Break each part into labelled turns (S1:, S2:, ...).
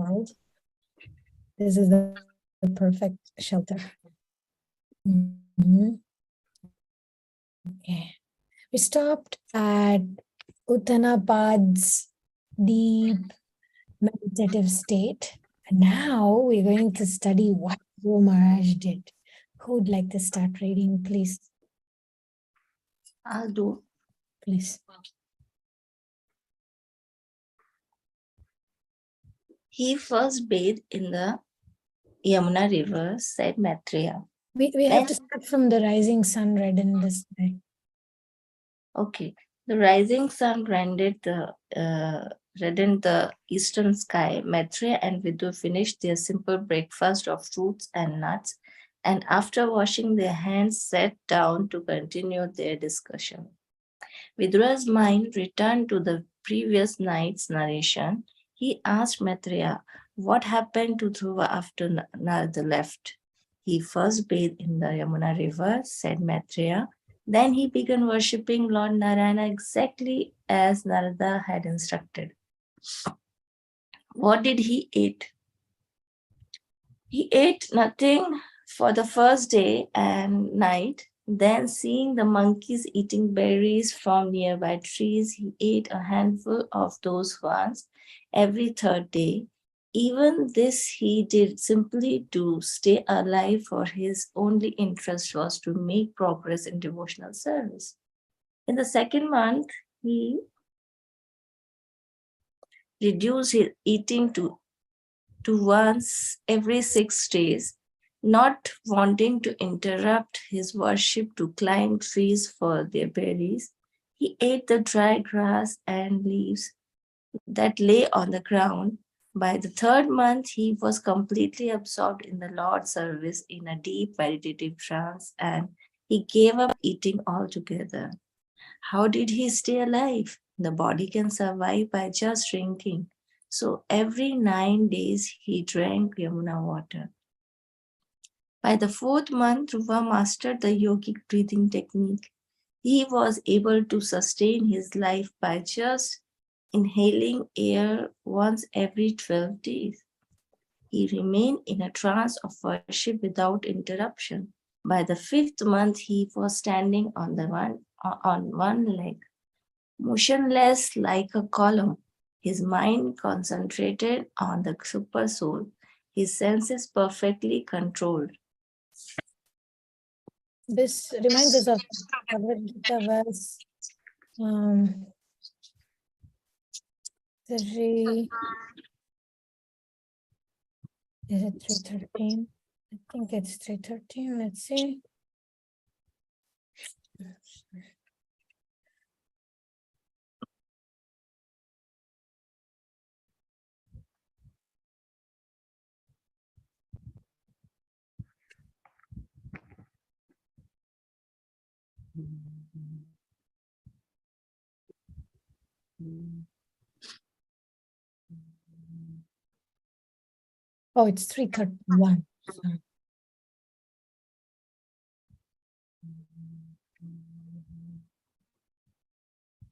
S1: world. This is the perfect shelter. Mhm. Okay. We stopped at Uttanapad's deep meditative state. And now we're going to study what Dhruva Maharaj did. Who would like to start reading, please?
S2: I'll do.
S1: Please.
S2: He first bathed in the Yamuna river, said Maitreya.
S1: We have to start from the rising sun red in the sky.
S2: Okay. The rising sun reddened the eastern sky. Maitreya and Vidu finished their simple breakfast of fruits and nuts, and after washing their hands, sat down to continue their discussion. Vidura's mind returned to the previous night's narration. He asked Maitreya what happened to Dhruva after Narada left. He first bathed in the Yamuna river, said Maitreya. Then he began worshipping Lord Narayana exactly as Narada had instructed. What did he eat? He ate nothing for the first day and night. Then, seeing the monkeys eating berries from nearby trees, he ate a handful of those ones every third day. Even this he did simply to stay alive, for his only interest was to make progress in devotional service. In the second month, he reduced his eating to once every 6 days, not wanting to interrupt his worship to climb trees for their berries. He ate the dry grass and leaves that lay on the ground. By the third month, he was completely absorbed in the Lord's service in a deep meditative trance, and he gave up eating altogether. How did he stay alive? The body can survive by just drinking. So every 9 days he drank Yamuna water. By the fourth month, Dhruva mastered the yogic breathing technique. He was able to sustain his life by just inhaling air once every 12 days. He remained in a trance of worship without interruption. By the fifth month, he was standing on one leg, motionless like a column. His mind concentrated on the super soul, his senses perfectly controlled.
S1: This reminds us of Bhagavad Gita verse 3. Is it 313? I think it's 313. Let's see. Oh, it's 331. Sorry.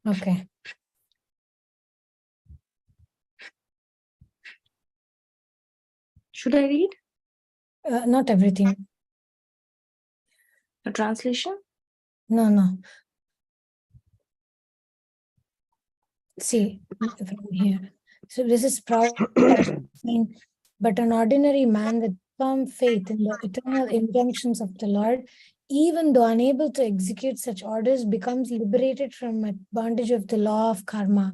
S1: Okay.
S2: Should I read
S1: Not everything.
S2: a translation?
S1: No. See, from here. So this is saying, but an ordinary man with firm faith in the eternal injunctions of the Lord, even though unable to execute such orders, becomes liberated from a bondage of the law of karma.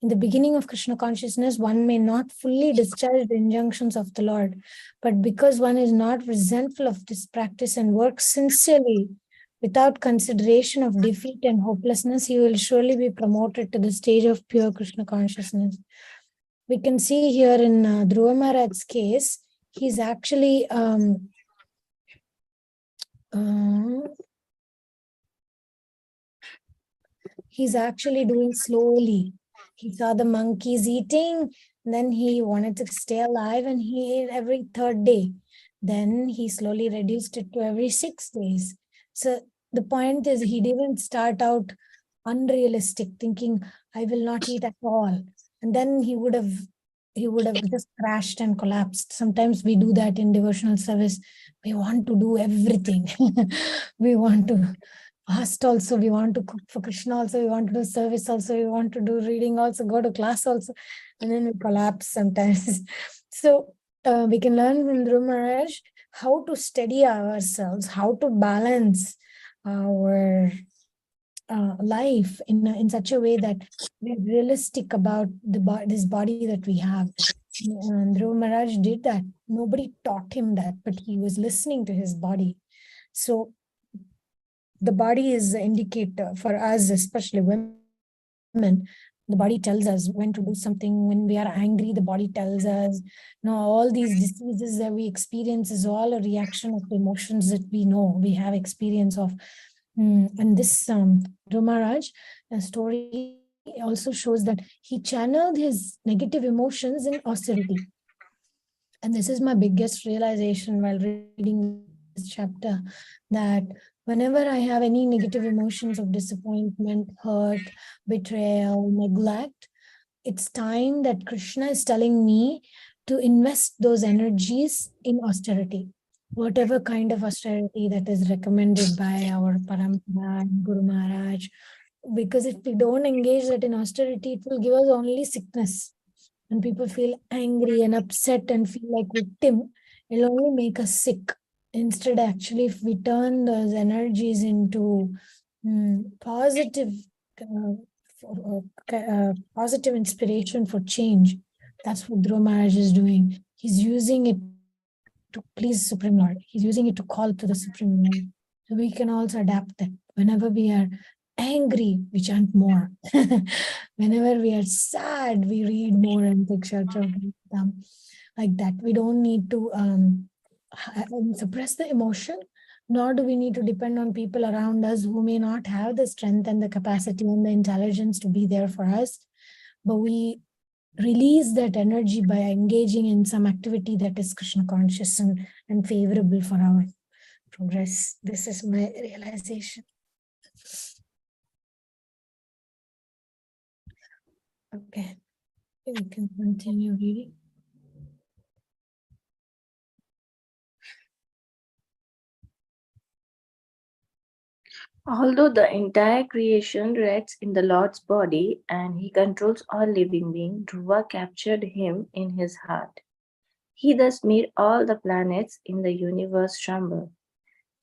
S1: In the beginning of Krishna consciousness, one may not fully discharge the injunctions of the Lord, but because one is not resentful of this practice and works sincerely, without consideration of defeat and hopelessness, he will surely be promoted to the stage of pure Krishna consciousness. We can see here in Dhruva Maharaj's case, he's actually doing slowly. He saw the monkeys eating, then he wanted to stay alive and he ate every third day. Then he slowly reduced it to every 6 days. So the point is, he didn't start out unrealistic, thinking, I will not eat at all. And then he would have he would have just crashed and collapsed. Sometimes we do that in devotional service. We want to do everything. We want to fast also. We want to cook for Krishna also. We want to do service also. We want to do reading also, go to class also. And then we collapse sometimes. So we can learn from Dhruva Maharaj how to steady ourselves, how to balance our life in such a way that we're realistic about this body that we have. And Dhruva Maharaj did that. Nobody taught him that, but he was listening to his body. So the body is the indicator for us, especially women. The body tells us when to do something. When we are angry, the body tells us. All these diseases that we experience is all a reaction of the emotions that we know we have experience of. And this Dhruva Maharaj story also shows that he channeled his negative emotions in austerity. And this is my biggest realization while reading this chapter, that whenever I have any negative emotions of disappointment, hurt, betrayal, neglect, it's time that Krishna is telling me to invest those energies in austerity. Whatever kind of austerity that is recommended by our Parampara and Guru Maharaj. Because if we don't engage that in austerity, it will give us only sickness. When people feel angry and upset and feel like victim, it'll only make us sick. Instead, actually, if we turn those energies into positive, positive inspiration for change, that's what Dhruva Maharaj is doing. He's using it to please Supreme Lord. He's using it to call to the Supreme Lord. So we can also adapt that. Whenever we are angry, we chant more. Whenever we are sad, we read more and take shelter of them. Like that. We don't need to suppress the emotion, nor do we need to depend on people around us who may not have the strength and the capacity and the intelligence to be there for us. But we release that energy by engaging in some activity that is Krishna conscious and favorable for our progress. This is my realization. Okay, we can continue reading.
S2: Although the entire creation rests in the Lord's body and he controls all living beings, Dhruva captured him in his heart. He thus made all the planets in the universe tremble.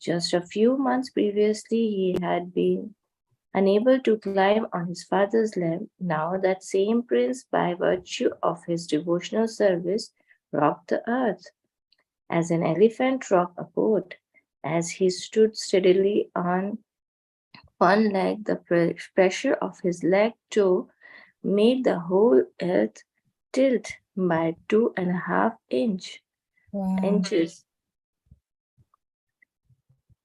S2: Just a few months previously, he had been unable to climb on his father's lap. Now that same prince, by virtue of his devotional service, rocked the earth. As an elephant rocked a boat, as he stood steadily on one leg, the pressure of his leg toe made the whole earth tilt by 2.5 inches.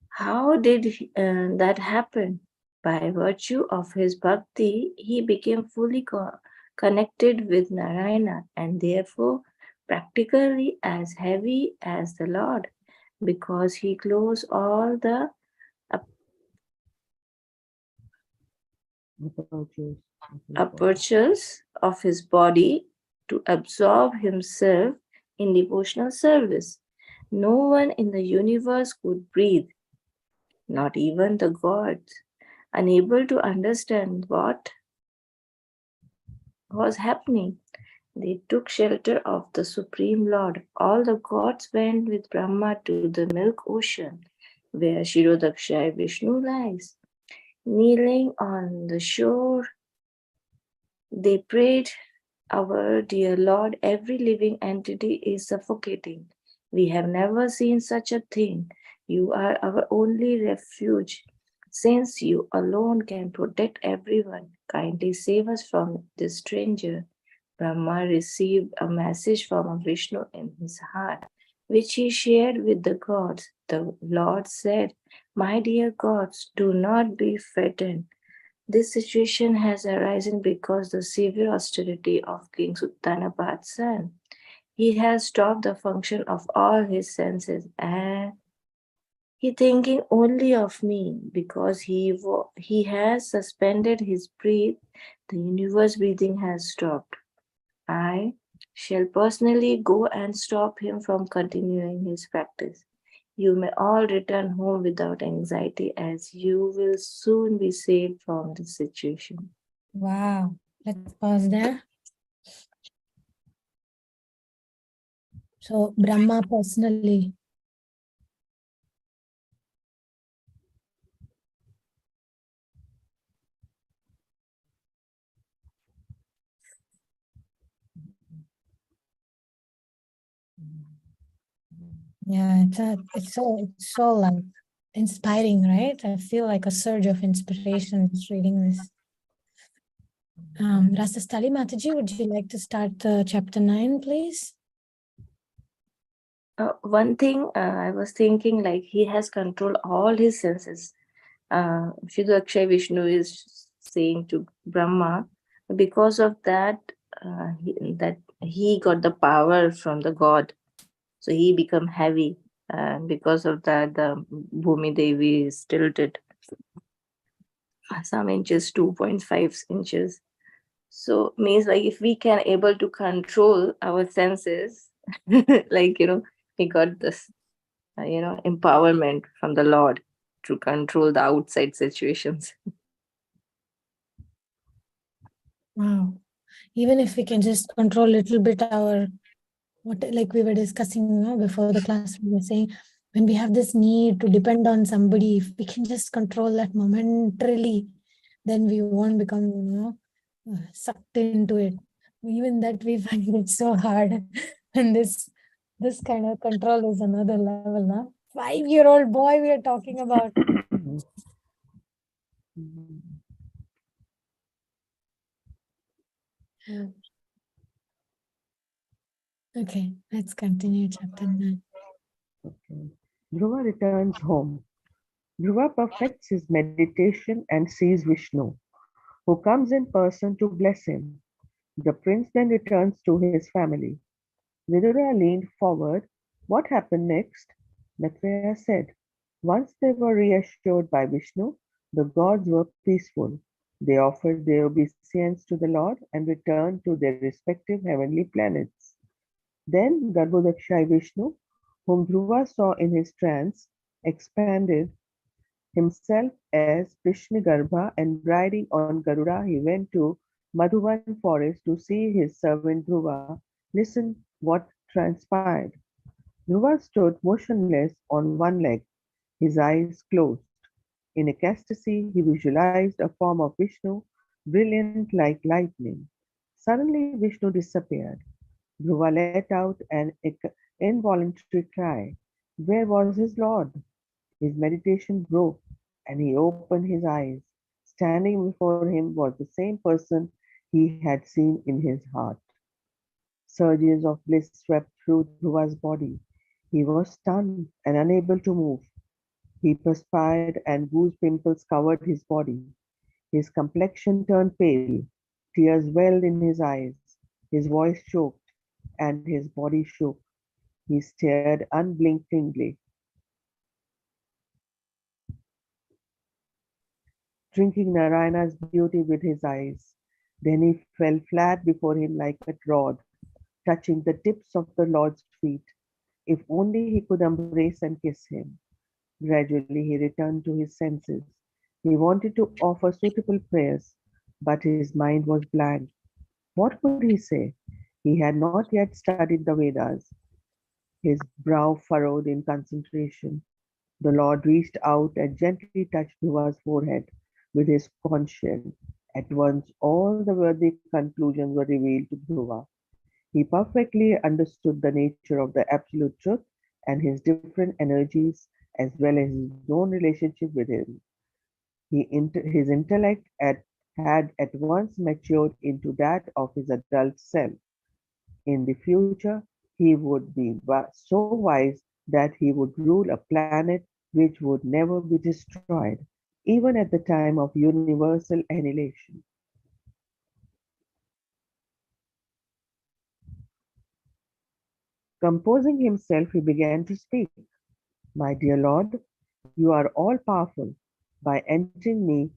S2: How did that happen? By virtue of his bhakti, he became fully connected with Narayana and therefore practically as heavy as the Lord, because he closed all the apertures of his body to absorb himself in devotional service. No one in the universe could breathe, not even the gods, unable to understand what was happening. They took shelter of the Supreme Lord. All the gods went with Brahma to the milk ocean, where Shirodaksha Vishnu lies. Kneeling on the shore, they prayed, "Our dear Lord, every living entity is suffocating. We have never seen such a thing. You are our only refuge. Since you alone can protect everyone, kindly save us from this stranger." Brahma received a message from Vishnu in his heart, which he shared with the gods. The Lord said, "My dear gods, do not be frightened. This situation has arisen because the severe austerity of King Uttanapada's son. He has stopped the function of all his senses and he thinking only of me because he has suspended his breath. The universe breathing has stopped. I shall personally go and stop him from continuing his practice. You may all return home without anxiety, as you will soon be saved from this situation.
S1: Wow. Let's pause there. So Brahma personally. Yeah, it's so like inspiring, right? I feel like a surge of inspiration just reading this. Rastastali Mataji, would you like to start chapter 9, please?
S2: One thing I was thinking, like he has control all his senses. Shidu Akshay Vishnu is saying to Brahma, because of that, that he got the power from the god, so he become heavy, and because of that, the Bhumi Devi is tilted some inches, 2.5 inches. So means like if we can able to control our senses, like we got this empowerment from the Lord to control the outside situations.
S1: Wow. Even if we can just control a little bit our, what like we were discussing, before the class, we were saying when we have this need to depend on somebody, if we can just control that momentarily, then we won't become, sucked into it. Even that we find it so hard. And this kind of control is another level, huh? 5-year-old boy we are talking about. Yeah. Okay, let's continue chapter 9.
S3: Okay. Dhruva returns home. Dhruva perfects his meditation and sees Vishnu, who comes in person to bless him. The prince then returns to his family. Vidura leaned forward. What happened next? Maitreya said. Once they were reassured by Vishnu, the gods were peaceful. They offered their obeisance to the Lord and returned to their respective heavenly planets. Then Garbhodakshai Vishnu, whom Dhruva saw in his trance, expanded himself as Krishnagarbha, and riding on Garuda he went to Madhuvan forest to see his servant Dhruva. Listen what transpired. Dhruva stood motionless on one leg, his eyes closed. In ecstasy he visualized a form of Vishnu, brilliant like lightning. Suddenly Vishnu disappeared. Dhruva let out an involuntary cry. Where was his Lord? His meditation broke, and he opened his eyes. Standing before him was the same person he had seen in his heart. Surges of bliss swept through Dhruva's body. He was stunned and unable to move. He perspired, and goose pimples covered his body. His complexion turned pale. Tears welled in his eyes. His voice choked, and his body shook. He stared unblinkingly, drinking Narayana's beauty with his eyes. Then he fell flat before him like a rod, touching the tips of the Lord's feet. If only he could embrace and kiss him. Gradually he returned to his senses. He wanted to offer suitable prayers, but his mind was blank. What could he say? He had not yet studied the Vedas. His brow furrowed in concentration. The Lord reached out and gently touched Dhruva's forehead with his conch shell. At once all the worthy conclusions were revealed to Dhruva. He perfectly understood the nature of the absolute truth and his different energies, as well as his own relationship with him. His intellect had at once matured into that of his adult self. In the future, he would be so wise that he would rule a planet which would never be destroyed, even at the time of universal annihilation. Composing himself, he began to speak. My dear Lord, you are all powerful. By entering me,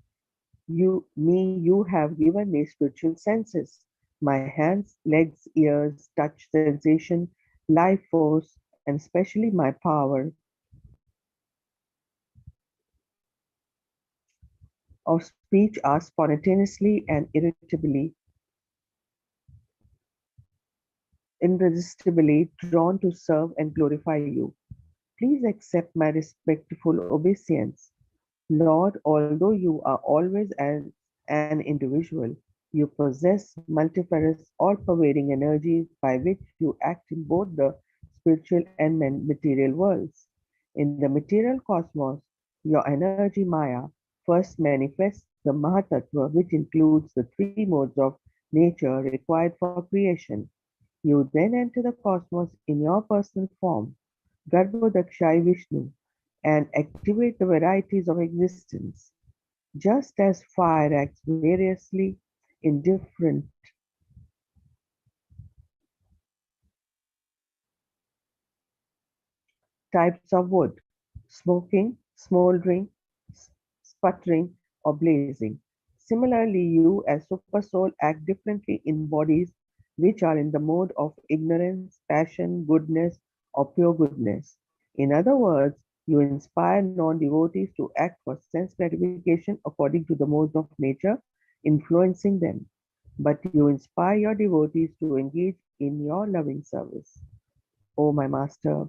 S3: you have given me spiritual senses. My hands, legs, ears, touch, sensation, life force, and especially my power of speech are spontaneously and irresistibly drawn to serve and glorify you. Please accept my respectful obeisance. Lord, although you are always an individual, you possess multifarious, all-pervading energies by which you act in both the spiritual and material worlds. In the material cosmos, your energy Maya first manifests the Mahatattva, which includes the three modes of nature required for creation. You then enter the cosmos in your personal form, Garbhodakshai Vishnu, and activate the varieties of existence. Just as fire acts variously in different types of wood, smoking, smoldering, sputtering, or blazing. Similarly, you as super soul act differently in bodies which are in the mode of ignorance, passion, goodness, or pure goodness. In other words, you inspire non devotees to act for sense gratification according to the modes of nature, influencing them. But you inspire your devotees to engage in your loving service. O my Master,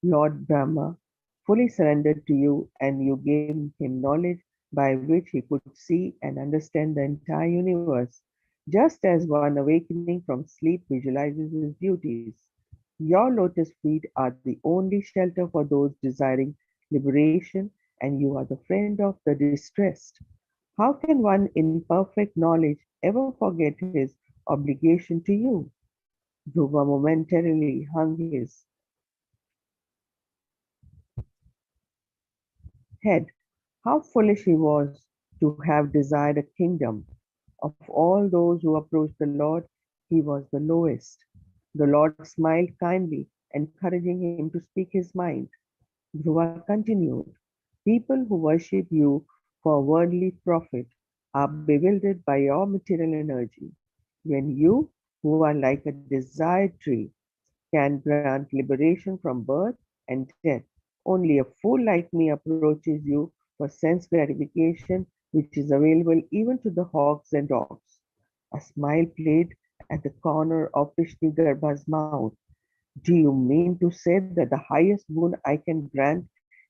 S3: Lord Brahma fully surrendered to you, and you gave him knowledge by which he could see and understand the entire universe, just as one awakening from sleep visualizes his duties. Your lotus feet are the only shelter for those desiring liberation, and you are the friend of the distressed. How can one in perfect knowledge ever forget his obligation to you? Dhruva momentarily hung his head. How foolish he was to have desired a kingdom. Of all those who approached the Lord, he was the lowest. The Lord smiled kindly, encouraging him to speak his mind. Dhruva continued, people who worship you for worldly profit are bewildered by your material energy. When you, who are like a desired tree, can grant liberation from birth and death. Only a fool like me approaches you for sense gratification, which is available even to the hogs and dogs. A smile played at the corner of Vishnugarbha's mouth. Do you mean to say that the highest boon I can grant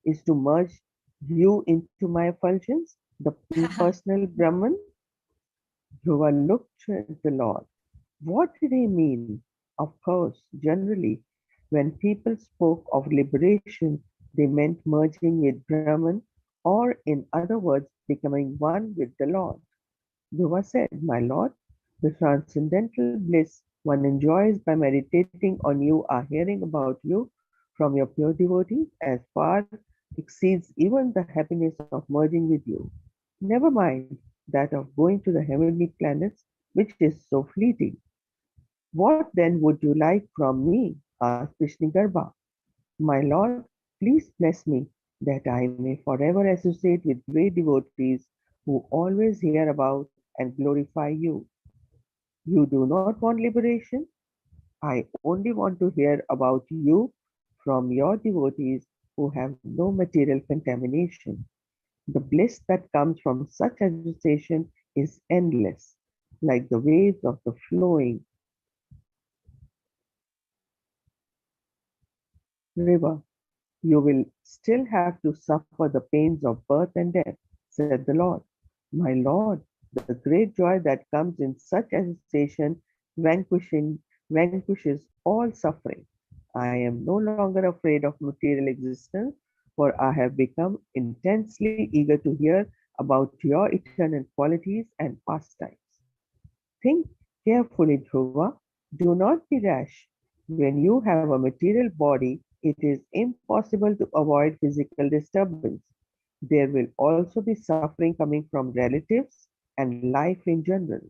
S3: is to merge you into my effulgence, the impersonal Brahman? Dhruva looked at the Lord. What did he mean? Of course, generally, when people spoke of liberation, they meant merging with Brahman, or in other words, becoming one with the Lord. Dhruva said, my Lord, the transcendental bliss one enjoys by meditating on you or hearing about you from your pure devotees as far exceeds even the happiness of merging with you. Never mind that of going to the heavenly planets, which is so fleeting. What then would you like from me? Asked Vishnugarbha. My Lord, please bless me that I may forever associate with great devotees who always hear about and glorify you. You do not want liberation? I only want to hear about you from your devotees who have no material contamination. The bliss that comes from such association is endless, like the waves of the flowing river. You will still have to suffer the pains of birth and death, said the Lord. My Lord, the great joy that comes in such association vanquishing vanquishes all suffering. I am no longer afraid of material existence, for I have become intensely eager to hear about your eternal qualities and pastimes. Think carefully, Dhruva. Do not be rash. When you have a material body, it is impossible to avoid physical disturbance. There will also be suffering coming from relatives and life in general.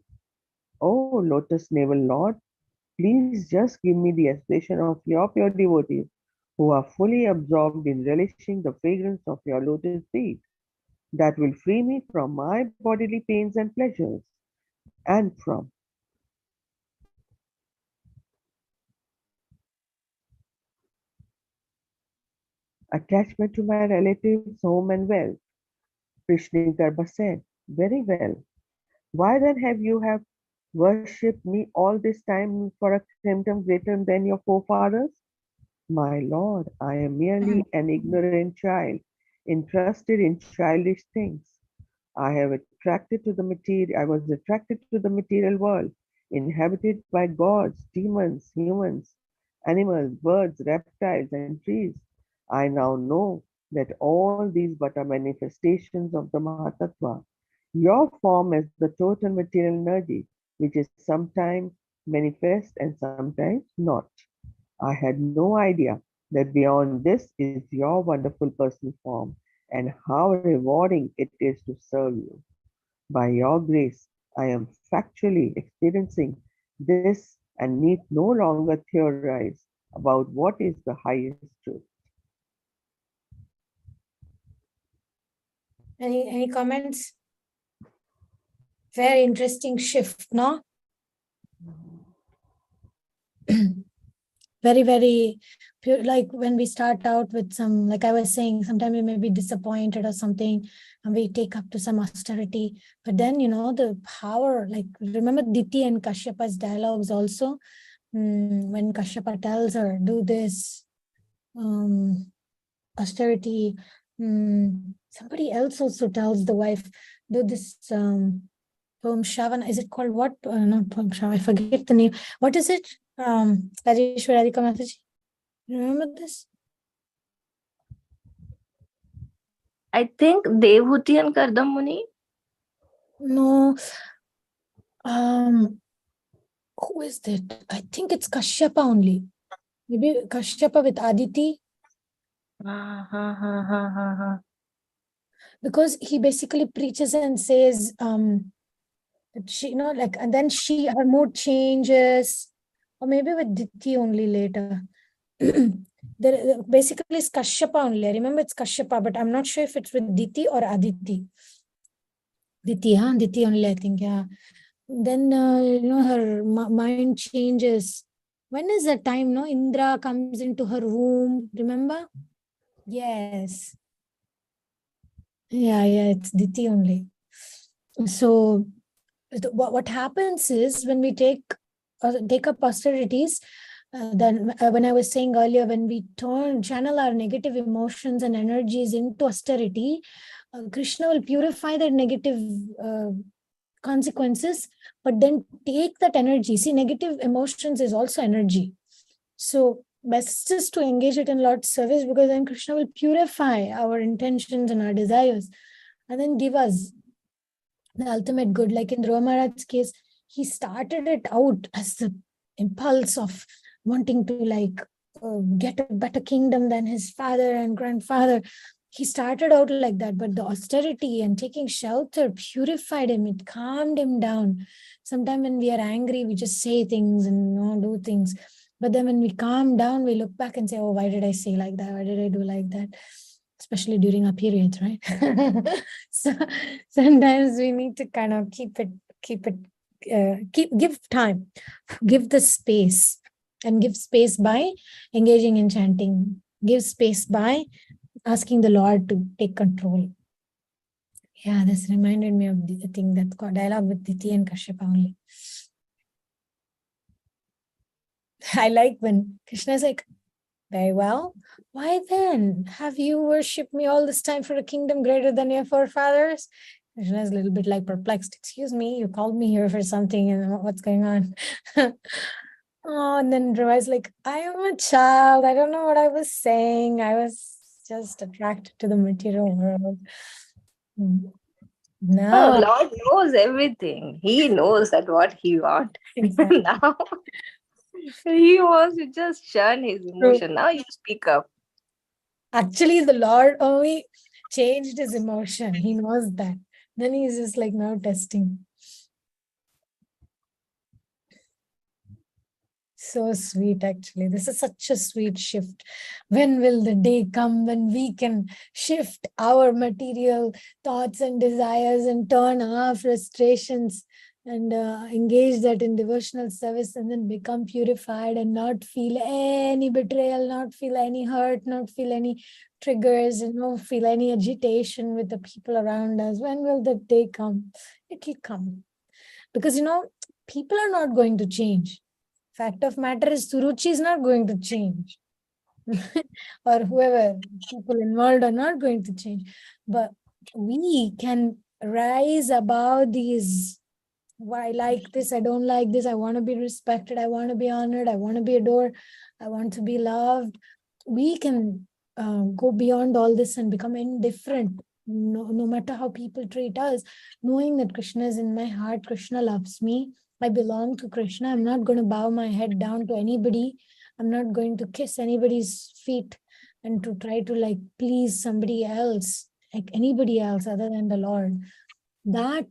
S3: Oh, Lotus Navel Lord, please just give me the expression of your pure devotees who are fully absorbed in relishing the fragrance of your lotus feet. That will free me from my bodily pains and pleasures, and from attachment to my relatives, home and wealth. Prishnigarbha said, very well. Why then have worshipped me all this time for a kingdom greater than your forefathers? My lord, I am merely an ignorant child, interested in childish things. I was attracted to the material world, inhabited by gods, demons, humans, animals, birds, reptiles, and trees. I now know that all these but are manifestations of the Mahatattva. Your form is the total material energy, which is sometimes manifest and sometimes not. I had no idea that beyond this is your wonderful personal form and how rewarding it is to serve you. By your grace, I am factually experiencing this and need no longer theorize about what is the highest truth.
S1: Any comments? Very interesting shift, no? Very, very pure. Like when we start out with some, like I was saying, sometimes we may be disappointed or something, and we take up to some austerity. But then, the power, like remember Diti and Kashyapa's dialogues also, when Kashyapa tells her, do this, austerity. Somebody else also tells the wife, do this, Poem Shravana. Is it called what? Not Poem Shravana, I forget the name. What is it? Rajeshwari Radhika Mataji. Remember this?
S2: I think Devhuti and Kardamuni.
S1: No. Who is that? I think it's Kashyapa only. Maybe Kashyapa with Aditi. Because he basically preaches and says, that she, like, and then her mood changes, or maybe with Diti only later. Basically it's Kashyapa only. I remember it's Kashyapa, but I'm not sure if it's with Diti or Aditi. Diti only, I think, yeah. Then, her mind changes. When is the time, Indra comes into her womb, remember? Yes. Yeah, it's Diti only. So, what happens is when we take up austerities, then when I was saying earlier, when we channel our negative emotions and energies into austerity, Krishna will purify the negative consequences, but then take that energy. See, negative emotions is also energy. So best is to engage it in Lord's service, because then Krishna will purify our intentions and our desires and then give us the ultimate good. Like in Dhruva Maharaj's case, he started it out as the impulse of wanting to get a better kingdom than his father and grandfather. He started out like that, but the austerity and taking shelter purified him. It calmed him down. Sometimes when we are angry, we just say things and do things. But then when we calm down, we look back and say, oh, why did I say like that? Why did I do like that? Especially during our periods, right? So sometimes we need to kind of give time, give the space, and give space by engaging in chanting, give space by asking the Lord to take control. Yeah, this reminded me of the thing that's called dialogue with Diti and Kashyapa only. I like when Krishna is like, very well, why then have you worshipped me all this time for a kingdom greater than your forefathers? Krishna is a little bit like perplexed. Excuse me, you called me here for something, and what's going on? Oh, and then Dhruva is like, I am a child. I don't know what I was saying. I was just attracted to the material world. Now,
S2: Lord knows everything. He knows that what he wants.
S1: exactly.
S2: Now he wants to just shun his emotion. Now you speak up.
S1: Actually, the Lord only changed his emotion. He knows that. Then he's just like now testing. So sweet, actually. This is such a sweet shift. When will the day come when we can shift our material thoughts and desires and turn our frustrations and engage that in devotional service, and then become purified and not feel any betrayal, not feel any hurt, not feel any triggers, feel any agitation with the people around us. When will that day come? It will come. Because, people are not going to change. Fact of matter is Suruchi is not going to change. Or whoever, people involved are not going to change. But we can rise above these. Why I like this, I don't like this, I want to be respected, I want to be honored, I want to be adored, I want to be loved. We can go beyond all this and become indifferent, no matter how people treat us, knowing that Krishna is in my heart, Krishna loves me, I belong to Krishna. I'm not going to bow my head down to anybody. I'm not going to kiss anybody's feet and to try to please somebody else, like anybody else other than the Lord. That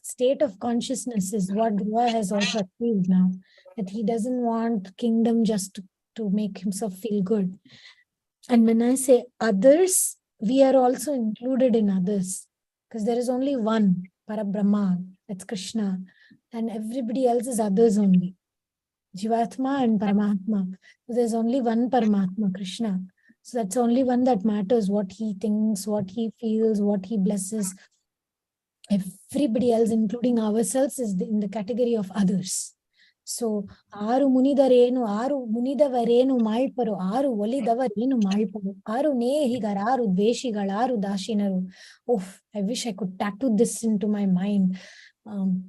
S1: state of consciousness is what Dhruva has also achieved now, that he doesn't want kingdom just to make himself feel good. And when I say others, we are also included in others, because there is only one Parabrahma, that's Krishna, and everybody else is others only, Jivatma and Paramatma. So there's only one Paramatma, Krishna. So that's only one that matters, what he thinks, what he feels, what he blesses. Everybody else, including ourselves, is in the category of others. So, Aru Munidarenu, Aru Munidavarenu Malparu, Aru Validavarenu Malparu, Aru Nehigar, Aru Dveshigal, Aru Dashinaru. Oh, I wish I could tattoo this into my mind.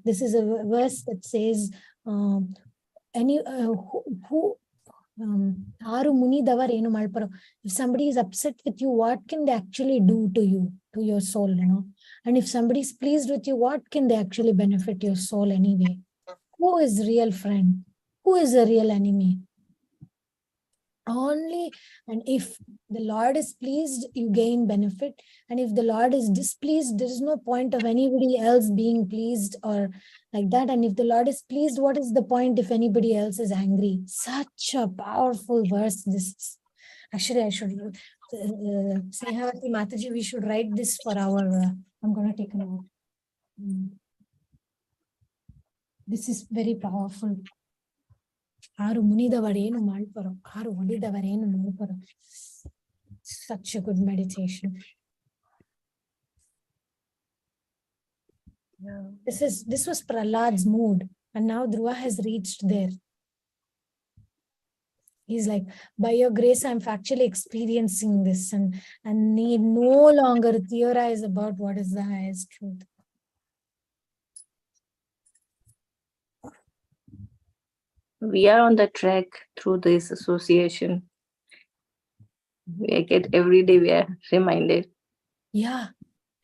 S1: This is a verse that says, who Aru Munidavarenu Malparu. If somebody is upset with you, what can they actually do to you, to your soul, And if somebody is pleased with you, what can they actually benefit your soul anyway? Who is real friend? Who is a real enemy? Only, and if the Lord is pleased, you gain benefit. And if the Lord is displeased, there is no point of anybody else being pleased or like that. And if the Lord is pleased, what is the point if anybody else is angry? Such a powerful verse. This is. Actually, I should, Snehavati Mataji, we should write this for our, I'm going to take a note. This is very powerful. Aru Munidavarenu Malparu, Aru Validavarenu Malparu. Such a good meditation.
S3: Yeah.
S1: This was Prahlad's mood, and now Dhruva has reached there. He's like, by your grace, I'm actually experiencing this and need no longer theorize about what is the highest truth.
S2: We are on the track through this association. We get every day we are reminded.
S1: Yeah,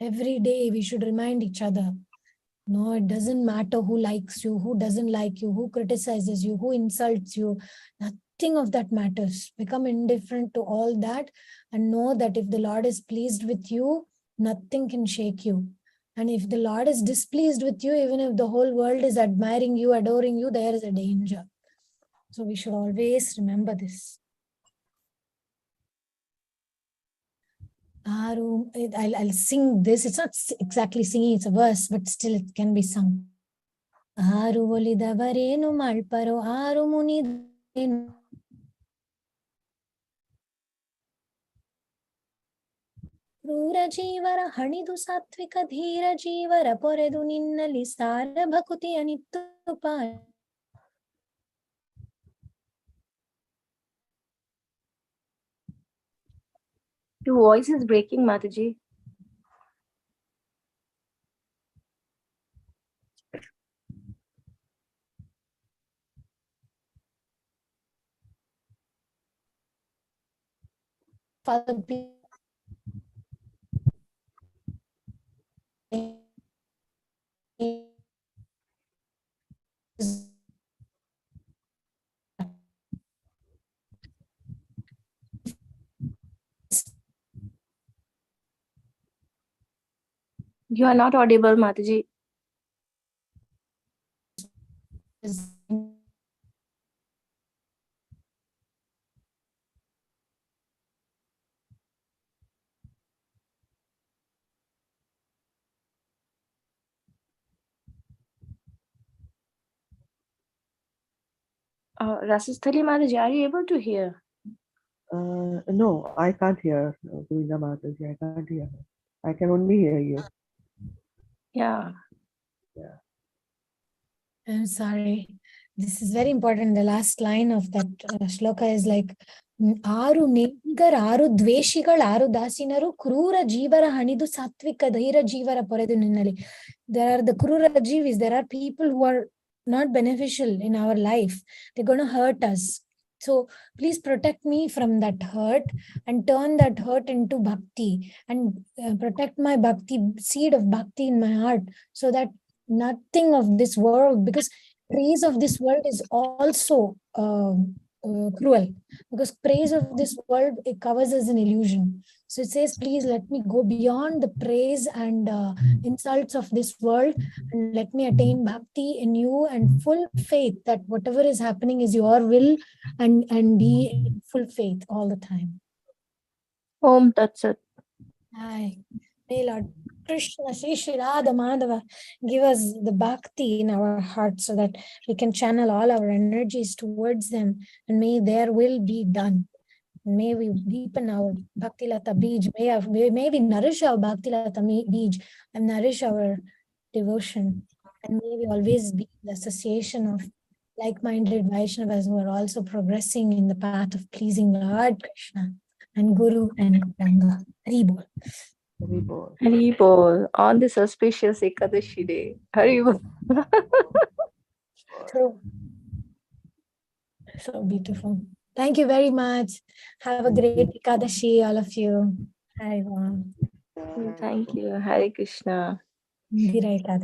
S1: every day we should remind each other. No, it doesn't matter who likes you, who doesn't like you, who criticizes you, who insults you. Nothing of that matters. Become indifferent to all that and know that if the Lord is pleased with you, nothing can shake you. And if the Lord is displeased with you, even if the whole world is admiring you, adoring you, there is a danger. So we should always remember this. I'll sing this. It's not exactly singing, it's a verse, but still it can be sung. Aru Volidavarenu Malparo, Aru Munidenu. ಕ್ರೂರ ಜೀವರ ಹಣಿದು ಸಾತ್ವಿಕ ಧೀರ ಜೀವರ ಪೊರೆದು ನಿನ್ನಲಿ ಸಾರ ಭಕುತಿಯ ನಿತ್ತು ಪಾಯ.
S2: Your voice is breaking, Mataji.
S1: Father, please.
S2: You are not audible, Mataji. Rasasthali Mataji, are you able to hear?
S3: No, I can't hear Govinda Mataji. I can't hear her. I can only hear you.
S2: Yeah.
S3: Yeah.
S1: I'm sorry. This is very important. The last line of that shloka is like, ಆರು ನೇಮಿಗರ್ ಆರು ದ್ವೇಷಿಗಳು ಆರು ದಾಸಿನರು ಕ್ರೂರ ಜೀವರ ಹಣಿದು ಸಾತ್ವಿಕ ಧೈರ್ಯ ಜೀವರ ಪೊರೆದು ನಿನ್ನಲಿ. There are the krura jivis. There are people who are not beneficial in our life. They're going to hurt us. So please protect me from that hurt and turn that hurt into bhakti and protect my bhakti, seed of bhakti in my heart, so that nothing of this world, because praise of this world is also cruel, because praise of this world, it covers as an illusion. So it says, please let me go beyond the praise and insults of this world, and let me attain bhakti in you and full faith that whatever is happening is your will, and be in full faith all the time.
S2: Om Tat Sat.
S1: Aye. May Lord Krishna, Shri Radha Madhava give us the bhakti in our hearts so that we can channel all our energies towards them, and may their will be done. May we deepen our Bhakti Lata Beej. May we nourish our Bhakti Lata Beej and nourish our devotion. And may we always be the association of like-minded Vaishnavas who are also progressing in the path of pleasing Lord Krishna and Guru and Gauranga. Hari Bol.
S3: Hari Bol.
S2: Hari Bol. On this auspicious Ekadashi day. Hari Bol.
S1: So beautiful. Thank you very much. Have a great Ekadashi, all of you. Hari Bol.
S2: Thank you. Hare Krishna.
S1: Indira Ekadashi.